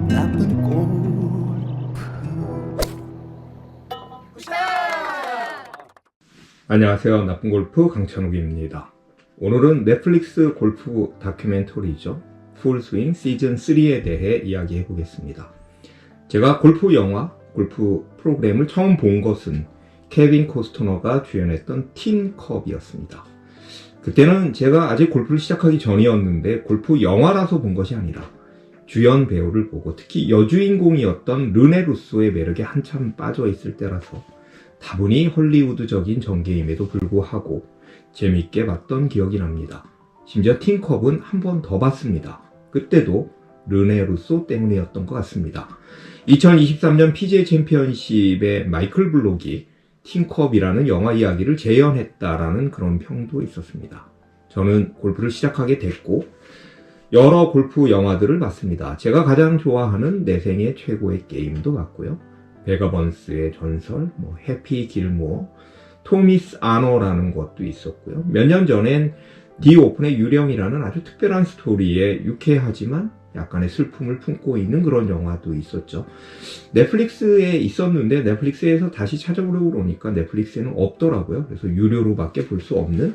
나쁜 골프. 안녕하세요. 나쁜 골프 강찬욱입니다. 오늘은 넷플릭스 골프 다큐멘터리죠. 풀스윙 시즌 3에 대해 이야기해 보겠습니다. 제가 골프 영화, 골프 프로그램을 처음 본 것은 케빈 코스트너가 주연했던 틴컵이었습니다. 그때는 제가 아직 골프를 시작하기 전이었는데 골프 영화라서 본 것이 아니라 주연 배우를 보고 특히 여주인공이었던 르네 루소의 매력에 한참 빠져 있을 때라서 다분히 헐리우드적인 전개임에도 불구하고 재밌게 봤던 기억이 납니다. 심지어 틴컵은 한 번 더 봤습니다. 그때도 르네 루소 때문이었던 것 같습니다. 2023년 PGA 챔피언십의 마이클 블록이 틴컵이라는 영화 이야기를 재현했다라는 그런 평도 있었습니다. 저는 골프를 시작하게 됐고 여러 골프 영화들을 봤습니다. 제가 가장 좋아하는 내 생애 최고의 게임도 봤고요. 베가번스의 전설, 해피 길모어, 토미스 아너라는 것도 있었고요. 몇 년 전엔 디 오픈의 유령이라는 아주 특별한 스토리에 유쾌하지만 약간의 슬픔을 품고 있는 그런 영화도 있었죠. 넷플릭스에 있었는데 넷플릭스에서 다시 찾아보려고 그러니까 넷플릭스에는 없더라고요. 그래서 유료로밖에 볼 수 없는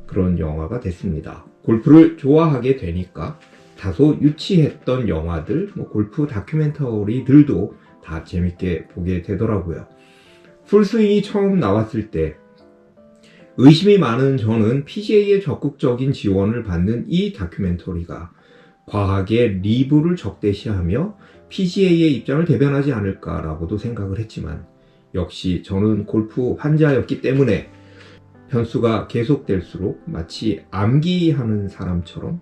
그런 영화가 됐습니다. 골프를 좋아하게 되니까 다소 유치했던 영화들, 골프 다큐멘터리들도 다 재밌게 보게 되더라고요. 풀스윙이 처음 나왔을 때 의심이 많은 저는 PGA의 적극적인 지원을 받는 이 다큐멘터리가 과하게 리브를 적대시하며 PGA의 입장을 대변하지 않을까라고도 생각을 했지만 역시 저는 골프 환자였기 때문에 편수가 계속될수록 마치 암기하는 사람처럼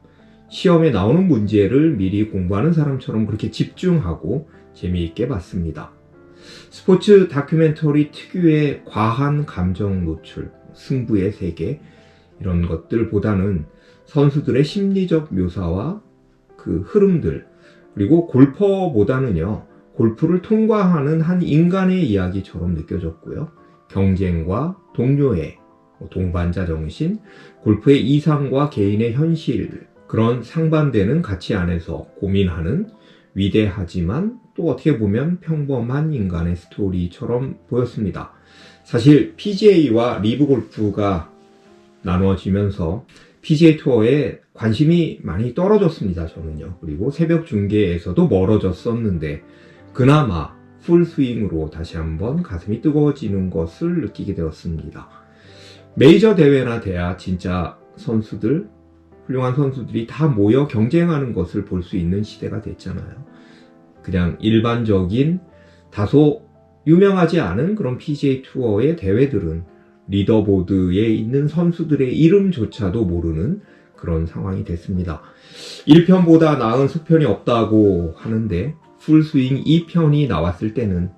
시험에 나오는 문제를 미리 공부하는 사람처럼 그렇게 집중하고 재미있게 봤습니다. 스포츠 다큐멘터리 특유의 과한 감정 노출, 승부의 세계 이런 것들보다는 선수들의 심리적 묘사와 그 흐름들 그리고 골퍼보다는요 골프를 통과하는 한 인간의 이야기처럼 느껴졌고요. 경쟁과 동료애, 동반자 정신, 골프의 이상과 개인의 현실 그런 상반되는 가치 안에서 고민하는 위대하지만 또 어떻게 보면 평범한 인간의 스토리처럼 보였습니다. 사실 PGA와 리브 골프가 나누어지면서 PGA 투어에 관심이 많이 떨어졌습니다. 저는요. 그리고 새벽 중계에서도 멀어졌었는데 그나마 풀스윙으로 다시 한번 가슴이 뜨거워지는 것을 느끼게 되었습니다. 메이저 대회나 돼야 진짜 선수들, 훌륭한 선수들이 다 모여 경쟁하는 것을 볼 수 있는 시대가 됐잖아요. 그냥 일반적인 다소 유명하지 않은 그런 PGA 투어의 대회들은 리더보드에 있는 선수들의 이름조차도 모르는 그런 상황이 됐습니다. 1편보다 나은 속편이 없다고 하는데 풀스윙 2편이 나왔을 때는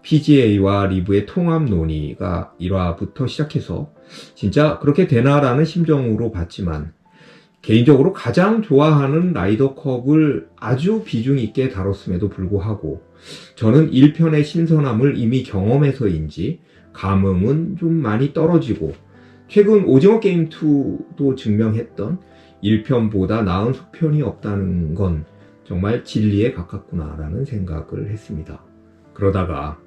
PGA와 리브의 통합 논의가 1화부터 시작해서 진짜 그렇게 되나라는 심정으로 봤지만 개인적으로 가장 좋아하는 라이더컵을 아주 비중 있게 다뤘음에도 불구하고 저는 1편의 신선함을 이미 경험해서인지 감흥은 좀 많이 떨어지고 최근 오징어 게임 2도 증명했던 1편보다 나은 속편이 없다는 건 정말 진리에 가깝구나라는 생각을 했습니다. 그러다가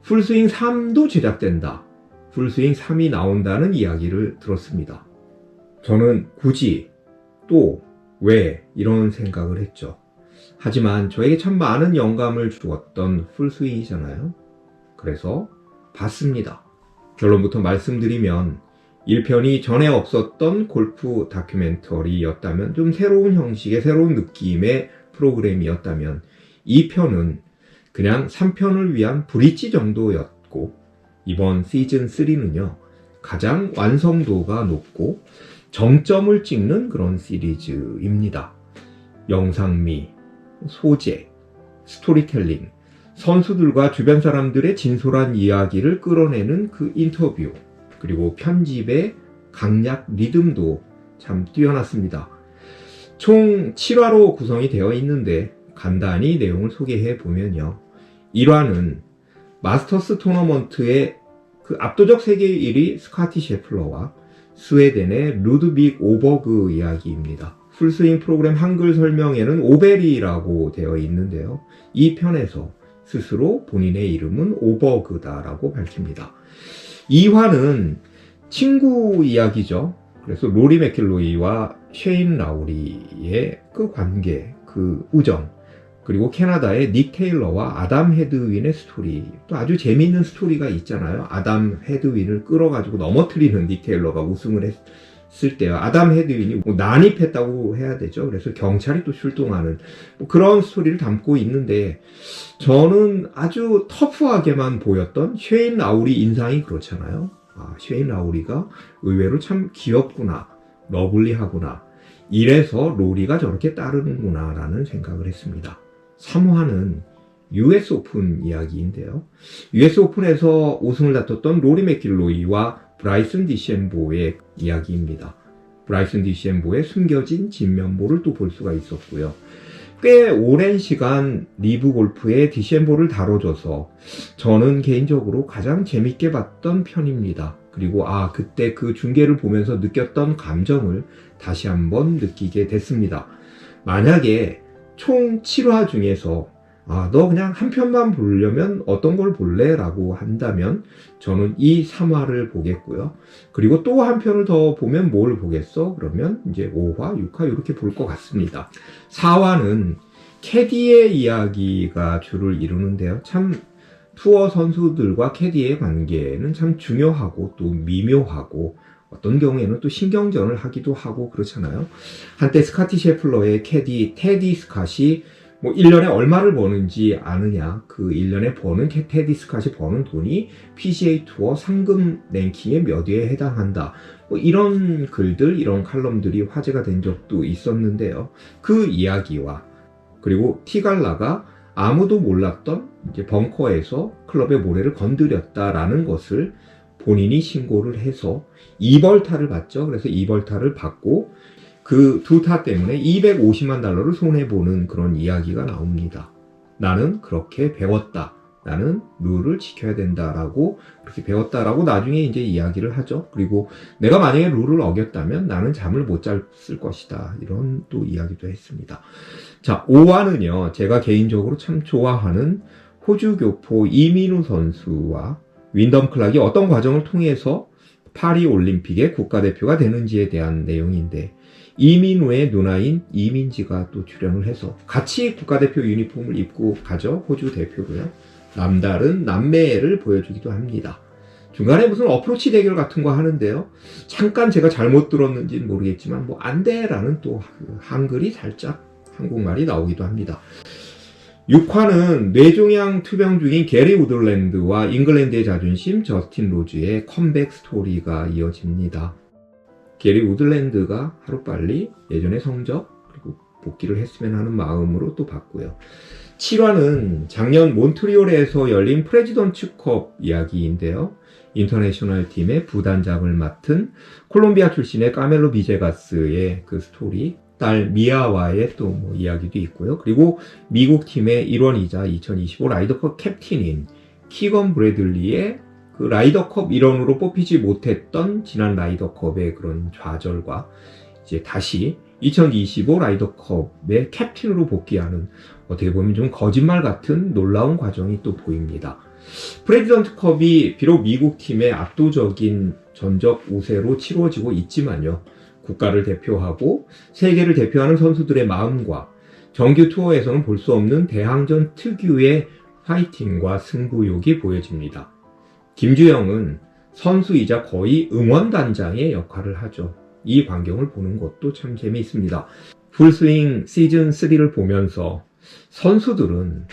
풀스윙 3도 제작된다. 풀스윙 3이 나온다는 이야기를 들었습니다. 저는 굳이 또 왜 이런 생각을 했죠. 하지만 저에게 참 많은 영감을 주었던 풀스윙이잖아요. 그래서 봤습니다. 결론부터 말씀드리면 1편이 전에 없었던 골프 다큐멘터리였다면 좀 새로운 형식의 새로운 느낌의 프로그램이었다면 2편은 그냥 3편을 위한 브릿지 정도였고 이번 시즌 3는요 가장 완성도가 높고 정점을 찍는 그런 시리즈입니다. 영상미, 소재, 스토리텔링, 선수들과 주변 사람들의 진솔한 이야기를 끌어내는 그 인터뷰, 그리고 편집의 강약 리듬도 참 뛰어났습니다. 총 7화로 구성이 되어 있는데 간단히 내용을 소개해 보면요. 1화는 마스터스 토너먼트의 그 압도적 세계 1위 스카티 셰플러와 스웨덴의 루드빅 오버그 이야기입니다. 풀스윙 프로그램 한글 설명에는 오베리라고 되어 있는데요. 이 편에서 스스로 본인의 이름은 오버그다라고 밝힙니다. 2화는 친구 이야기죠. 그래서 로리 맥킬로이와 쉐인 라우리의 그 관계, 그 우정, 그리고 캐나다의 닉 테일러와 아담 헤드윈의 스토리, 또 아주 재미있는 스토리가 있잖아요. 아담 헤드윈을 끌어가지고 넘어뜨리는 닉 테일러가 우승을 했을 때요. 아담 헤드윈이 뭐 난입했다고 해야 되죠. 그래서 경찰이 또 출동하는 뭐 그런 스토리를 담고 있는데, 저는 아주 터프하게만 보였던 쉐인 라우리 인상이 그렇잖아요. 쉐인 라우리가 의외로 참 귀엽구나, 러블리하구나, 이래서 로리가 저렇게 따르는구나 라는 생각을 했습니다. 3화는 US 오픈 이야기인데요. US 오픈에서 우승을 다퉜던 로리 맥길로이와 브라이슨 디셈보의 이야기입니다. 브라이슨 디셈보의 숨겨진 진면모를 또 볼 수가 있었고요. 꽤 오랜 시간 리브 골프의 디셈보를 다뤄줘서 저는 개인적으로 가장 재밌게 봤던 편입니다. 그리고 그때 그 중계를 보면서 느꼈던 감정을 다시 한번 느끼게 됐습니다. 만약에 총 7화 중에서 너 그냥 한 편만 보려면 어떤 걸 볼래? 라고 한다면 저는 이 3화를 보겠고요. 그리고 또 한 편을 더 보면 뭘 보겠어? 그러면 이제 5화, 6화 이렇게 볼 것 같습니다. 4화는 캐디의 이야기가 주를 이루는데요. 참 투어 선수들과 캐디의 관계는 참 중요하고 또 미묘하고 어떤 경우에는 또 신경전을 하기도 하고 그렇잖아요. 한때 스카티 셰플러의 캐디 테디 스캇이 뭐 1년에 얼마를 버는지 아느냐, 그 1년에 버는 테디 스캇이 버는 돈이 PGA 투어 상금 랭킹의 몇 위에 해당한다, 뭐 이런 글들, 이런 칼럼들이 화제가 된 적도 있었는데요. 그 이야기와 그리고 티갈라가 아무도 몰랐던 이제 벙커에서 클럽의 모래를 건드렸다라는 것을 본인이 신고를 해서 2벌타를 받죠. 그래서 2벌타를 받고 그 2타 때문에 $250만 손해보는 그런 이야기가 나옵니다. 나는 그렇게 배웠다. 나는 룰을 지켜야 된다라고 그렇게 배웠다라고 나중에 이제 이야기를 하죠. 그리고 내가 만약에 룰을 어겼다면 나는 잠을 못 잤을 것이다. 이런 또 이야기도 했습니다. 자, 5화는요. 제가 개인적으로 참 좋아하는 호주 교포 이민우 선수와 윈덤 클락이 어떤 과정을 통해서 파리 올림픽의 국가대표가 되는지에 대한 내용인데, 이민우의 누나인 이민지가 또 출연을 해서 같이 국가대표 유니폼을 입고 가죠. 호주 대표로요. 남다른 남매를 보여주기도 합니다. 중간에 무슨 어프로치 대결 같은 거 하는데요. 잠깐 제가 잘못 들었는지는 모르겠지만 뭐 안돼라는 또 한글이 살짝 한국말이 나오기도 합니다. 6화는 뇌종양 투병 중인 게리 우들랜드와 잉글랜드의 자존심 저스틴 로즈의 컴백 스토리가 이어집니다. 게리 우들랜드가 하루빨리 예전의 성적 그리고 복귀를 했으면 하는 마음으로 또 봤고요. 7화는 작년 몬트리올에서 열린 프레지던츠컵 이야기인데요. 인터내셔널 팀의 부단장을 맡은 콜롬비아 출신의 까멜로 비제가스의 그 스토리, 딸 미아와의 또 뭐 이야기도 있고요. 그리고 미국 팀의 일원이자 2025 라이더컵 캡틴인 키건 브래들리의 그 라이더컵 일원으로 뽑히지 못했던 지난 라이더컵의 그런 좌절과 이제 다시 2025 라이더컵의 캡틴으로 복귀하는, 어떻게 보면 좀 거짓말 같은 놀라운 과정이 또 보입니다. 프레지던트컵이 비록 미국 팀의 압도적인 전적 우세로 치루어지고 있지만요. 국가를 대표하고 세계를 대표하는 선수들의 마음과 정규 투어에서는 볼 수 없는 대항전 특유의 파이팅과 승부욕이 보여집니다. 김주영은 선수이자 거의 응원단장의 역할을 하죠. 이 광경을 보는 것도 참 재미있습니다. 풀스윙 시즌 3를 보면서 선수들은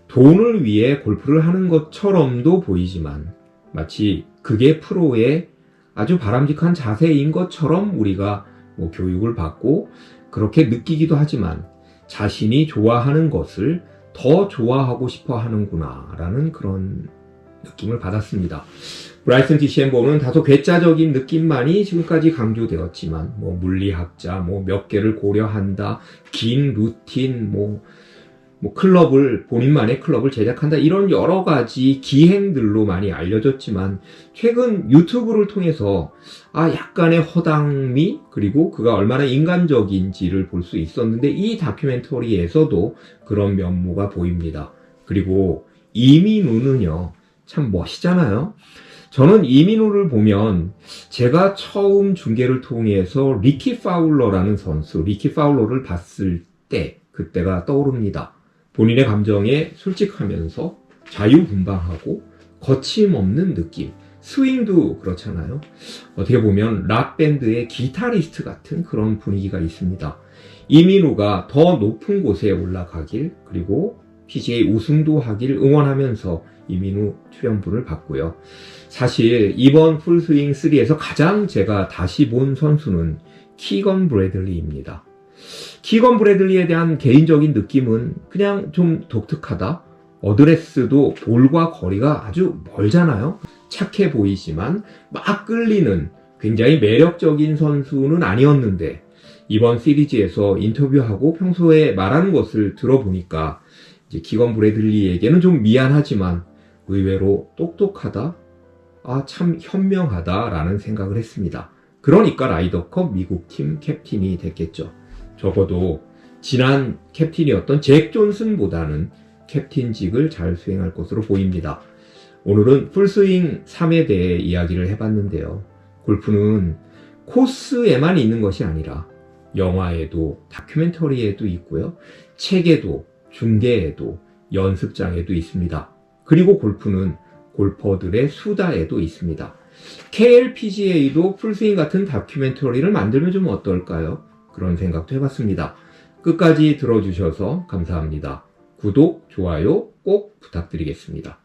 돈을 위해 골프를 하는 것처럼도 보이지만 마치 그게 프로의 아주 바람직한 자세인 것처럼 우리가 뭐 교육을 받고 그렇게 느끼기도 하지만 자신이 좋아하는 것을 더 좋아하고 싶어 하는구나 라는 그런 느낌을 받았습니다. 브라이슨 디셈보는 다소 괴짜적인 느낌만이 지금까지 강조되었지만 뭐 물리학자, 뭐 몇 개를 고려한다, 긴 루틴, 뭐 뭐 본인만의 클럽을 제작한다, 이런 여러 가지 기행들로 많이 알려졌지만, 최근 유튜브를 통해서 약간의 허당미, 그리고 그가 얼마나 인간적인지를 볼 수 있었는데, 이 다큐멘터리에서도 그런 면모가 보입니다. 그리고 이민우는요, 참 멋있잖아요. 저는 이민우를 보면 제가 처음 중계를 통해서 리키 파울러라는 선수, 리키 파울러를 봤을 때 그때가 떠오릅니다. 본인의 감정에 솔직하면서 자유분방하고 거침없는 느낌, 스윙도 그렇잖아요. 어떻게 보면 락밴드의 기타리스트 같은 그런 분위기가 있습니다. 이민우가 더 높은 곳에 올라가길, 그리고 PGA 우승도 하길 응원하면서 이민우 출연분을 봤고요. 사실 이번 풀스윙 3에서 가장 제가 다시 본 선수는 키건 브래들리입니다. 키건 브래들리에 대한 개인적인 느낌은 그냥 좀 독특하다. 어드레스도 볼과 거리가 아주 멀잖아요. 착해 보이지만 막 끌리는 굉장히 매력적인 선수는 아니었는데, 이번 시리즈에서 인터뷰하고 평소에 말하는 것을 들어보니까 이제 키건 브래들리에게는 좀 미안하지만 의외로 똑똑하다, 참 현명하다라는 생각을 했습니다. 그러니까 라이더컵 미국팀 캡틴이 됐겠죠. 적어도 지난 캡틴이었던 잭 존슨보다는 캡틴직을 잘 수행할 것으로 보입니다. 오늘은 풀스윙 3에 대해 이야기를 해봤는데요. 골프는 코스에만 있는 것이 아니라 영화에도 다큐멘터리에도 있고요. 책에도 중계에도 연습장에도 있습니다. 그리고 골프는 골퍼들의 수다에도 있습니다. KLPGA도 풀스윙 같은 다큐멘터리를 만들면 좀 어떨까요? 그런 생각도 해봤습니다. 끝까지 들어주셔서 감사합니다. 구독, 좋아요 꼭 부탁드리겠습니다.